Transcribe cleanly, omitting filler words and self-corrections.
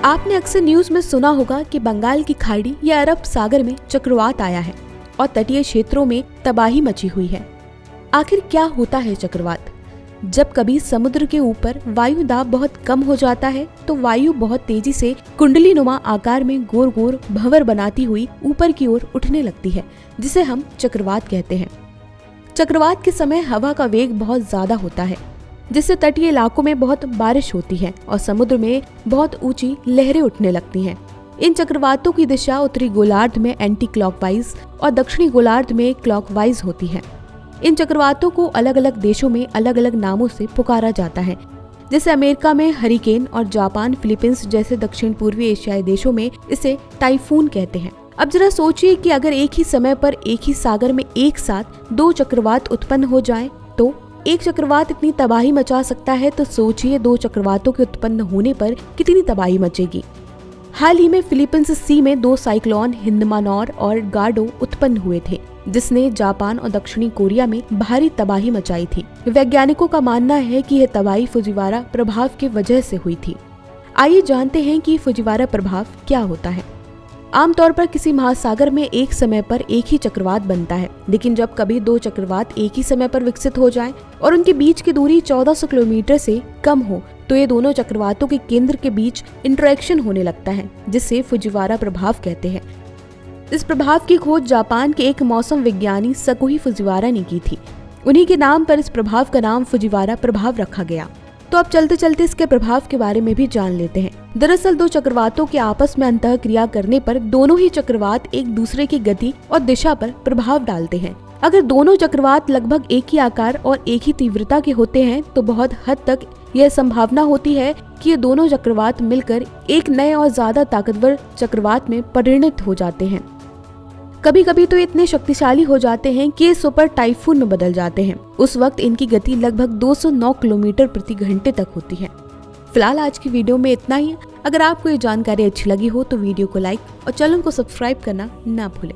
आपने अक्सर न्यूज में सुना होगा कि बंगाल की खाड़ी या अरब सागर में चक्रवात आया है और तटीय क्षेत्रों में तबाही मची हुई है। आखिर क्या होता है चक्रवात? जब कभी समुद्र के ऊपर वायु दाब बहुत कम हो जाता है तो वायु बहुत तेजी से कुंडली नुमा आकार में गोल गोल भंवर बनाती हुई ऊपर की ओर उठने लगती है, जिसे हम चक्रवात कहते हैं। चक्रवात के समय हवा का वेग बहुत ज्यादा होता है, जिससे तटीय इलाकों में बहुत बारिश होती है और समुद्र में बहुत ऊंची लहरें उठने लगती हैं। इन चक्रवातों की दिशा उत्तरी गोलार्ध में एंटी क्लॉकवाइज और दक्षिणी गोलार्ध में क्लॉकवाइज होती है। इन चक्रवातों को अलग अलग देशों में अलग अलग नामों से पुकारा जाता है, जैसे अमेरिका में हरिकेन और जापान फिलीपींस जैसे दक्षिण पूर्वी एशियाई देशों में इसे टाइफून कहते हैं। अब जरा सोचिए कि अगर एक ही समय पर एक ही सागर में एक साथ दो चक्रवात उत्पन्न हो जाएं, तो एक चक्रवात इतनी तबाही मचा सकता है, तो सोचिए दो चक्रवातों के उत्पन्न होने पर कितनी तबाही मचेगी। हाल ही में फिलीपींस सी में दो साइक्लोन हिंदमानौर और गार्डो उत्पन्न हुए थे, जिसने जापान और दक्षिणी कोरिया में भारी तबाही मचाई थी। वैज्ञानिकों का मानना है कि यह तबाही फुजिवारा प्रभाव की वजह से हुई थी। आइए जानते हैं कि फुजिवारा प्रभाव क्या होता है। आमतौर पर किसी महासागर में एक समय पर एक ही चक्रवात बनता है, लेकिन जब कभी दो चक्रवात एक ही समय पर विकसित हो जाएं और उनके बीच की दूरी 1400 किलोमीटर से कम हो, तो ये दोनों चक्रवातों के केंद्र के बीच इंटरेक्शन होने लगता है, जिसे फुजिवारा प्रभाव कहते हैं। इस प्रभाव की खोज जापान के एक मौसम विज्ञानी सकुही फुजिवारा ने की थी। उन्हीं के नाम पर इस प्रभाव का नाम फुजिवारा प्रभाव रखा गया। तो अब चलते चलते इसके प्रभाव के बारे में भी जान लेते हैं। दरअसल दो चक्रवातों के आपस में अंतःक्रिया करने पर दोनों ही चक्रवात एक दूसरे की गति और दिशा पर प्रभाव डालते हैं। अगर दोनों चक्रवात लगभग एक ही आकार और एक ही तीव्रता के होते हैं, तो बहुत हद तक यह संभावना होती है कि ये दोनों चक्रवात मिलकर एक नए और ज्यादा ताकतवर चक्रवात में परिणत हो जाते हैं। कभी कभी तो इतने शक्तिशाली हो जाते हैं कि ये सुपर टाइफून में बदल जाते हैं। उस वक्त इनकी गति लगभग 209 किलोमीटर प्रति घंटे तक होती है। फिलहाल आज की वीडियो में इतना ही है। अगर आपको ये जानकारी अच्छी लगी हो तो वीडियो को लाइक और चैनल को सब्सक्राइब करना ना भूलें।